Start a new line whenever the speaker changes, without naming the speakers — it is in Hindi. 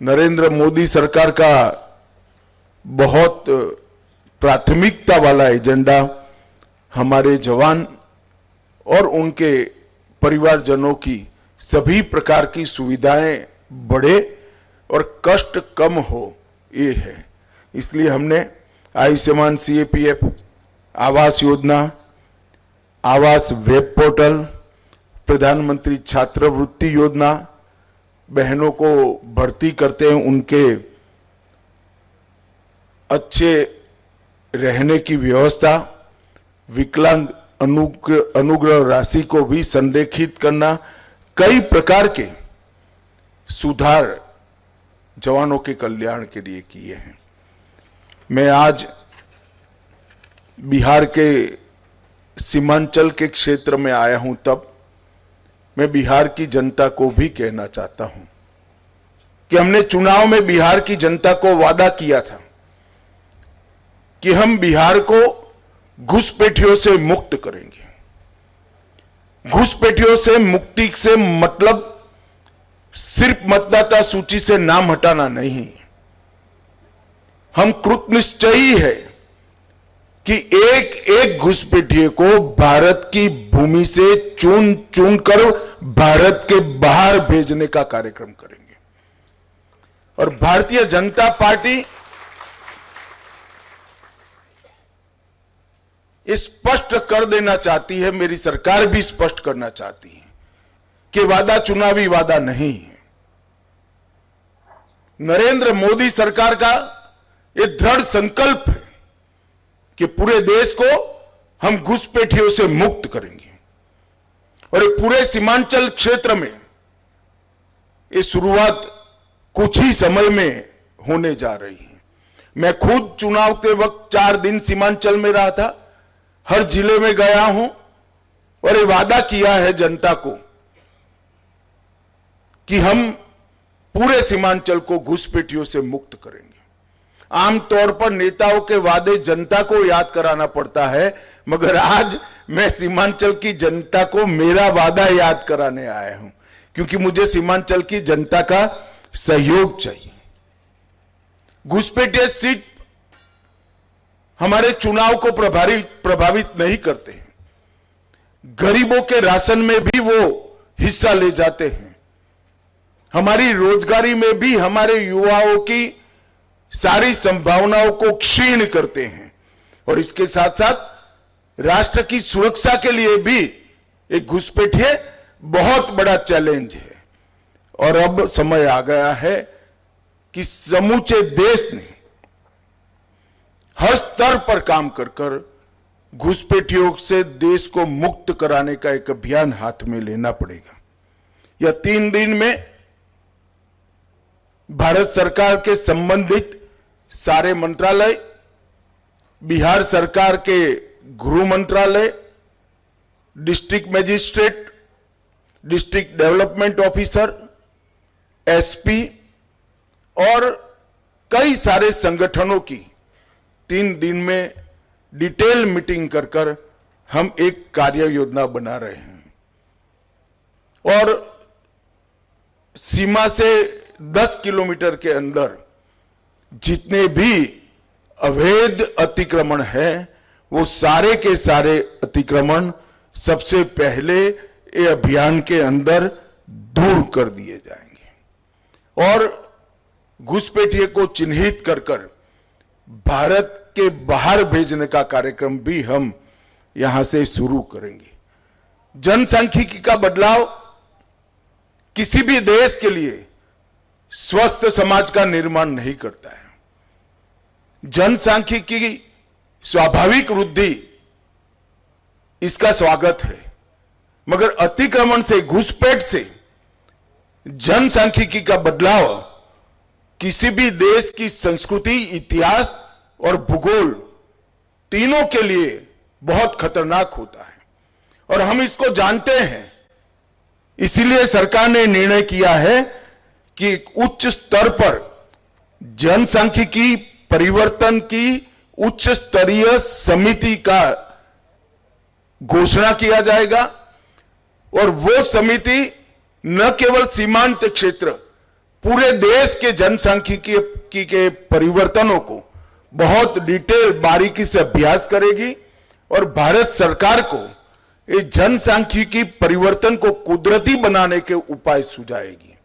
नरेंद्र मोदी सरकार का बहुत प्राथमिकता वाला एजेंडा हमारे जवान और उनके परिवारजनों की सभी प्रकार की सुविधाएं बढ़े और कष्ट कम हो, ये है। इसलिए हमने आयुष्मान सीएपीएफ, आवास योजना, आवास वेब पोर्टल, प्रधानमंत्री छात्रवृत्ति योजना, बहनों को भर्ती करते हैं उनके अच्छे रहने की व्यवस्था, विकलांग अनुग्रह राशि को भी संरेखित करना, कई प्रकार के सुधार जवानों के कल्याण के लिए किए हैं। मैं आज बिहार के सीमांचल के क्षेत्र में आया हूं, तब मैं बिहार की जनता को भी कहना चाहता हूं कि हमने चुनाव में बिहार की जनता को वादा किया था कि हम बिहार को घुसपैठियों से मुक्त करेंगे। घुसपैठियों से मुक्ति से मतलब सिर्फ मतदाता सूची से नाम हटाना नहीं, हम कृतनिश्चयी है कि एक एक घुसपैठिए को भारत की भूमि से चुन चुन कर भारत के बाहर भेजने का कार्यक्रम करेंगे। और भारतीय जनता पार्टी स्पष्ट कर देना चाहती है, मेरी सरकार भी स्पष्ट करना चाहती है कि वादा चुनावी वादा नहीं है। नरेंद्र मोदी सरकार का यह दृढ़ संकल्प है कि पूरे देश को हम घुसपैठियों से मुक्त करेंगे और पूरे सीमांचल क्षेत्र में ये शुरुआत कुछ ही समय में होने जा रही है। मैं खुद चुनाव के वक्त 4 दिन सीमांचल में रहा था, हर जिले में गया हूं और ये वादा किया है जनता को कि हम पूरे सीमांचल को घुसपैठियों से मुक्त करेंगे। आमतौर पर नेताओं के वादे जनता को याद कराना पड़ता है, मगर आज मैं सीमांचल की जनता को मेरा वादा याद कराने आया हूं, क्योंकि मुझे सीमांचल की जनता का सहयोग चाहिए। घुसपैठिए सिर्फ हमारे चुनाव को प्रभावित नहीं करते हैं, गरीबों के राशन में भी वो हिस्सा ले जाते हैं, हमारी रोजगारी में भी हमारे युवाओं की सारी संभावनाओं को क्षीण करते हैं और इसके साथ साथ राष्ट्र की सुरक्षा के लिए भी एक घुसपैठिए बहुत बड़ा चैलेंज है। और अब समय आ गया है कि समूचे देश ने हर स्तर पर काम कर कर घुसपैठियों से देश को मुक्त कराने का एक अभियान हाथ में लेना पड़ेगा। यह 3 दिन में भारत सरकार के संबंधित सारे मंत्रालय, बिहार सरकार के गृह मंत्रालय, district magistrate, district development officer, SP और कई सारे संगठनों की 3 दिन में डिटेल मीटिंग कर कर हम एक कार्य योजना बना रहे हैं और सीमा से 10 किलोमीटर के अंदर जितने भी अवैध अतिक्रमण हैं, वो सारे के सारे अतिक्रमण सबसे पहले ये अभियान के अंदर दूर कर दिए जाएंगे और घुसपैठिए को चिन्हित कर कर भारत के बाहर भेजने का कार्यक्रम भी हम यहां से शुरू करेंगे। जनसांख्यिकी का बदलाव किसी भी देश के लिए स्वस्थ समाज का निर्माण नहीं करता है। जनसांख्यिकी की स्वाभाविक वृद्धि, इसका स्वागत है, मगर अतिक्रमण से, घुसपैठ से जनसांख्यिकी का बदलाव किसी भी देश की संस्कृति, इतिहास और भूगोल तीनों के लिए बहुत खतरनाक होता है और हम इसको जानते हैं। इसीलिए सरकार ने निर्णय किया है कि उच्च स्तर पर जनसांख्यिकी परिवर्तन की उच्च स्तरीय समिति का घोषणा किया जाएगा और वो समिति न केवल सीमांत क्षेत्र पूरे देश के जनसांख्यिकी के परिवर्तनों को बहुत डिटेल बारीकी से अभ्यास करेगी और भारत सरकार को इस जनसांख्यिकी परिवर्तन को कुदरती बनाने के उपाय सुझाएगी।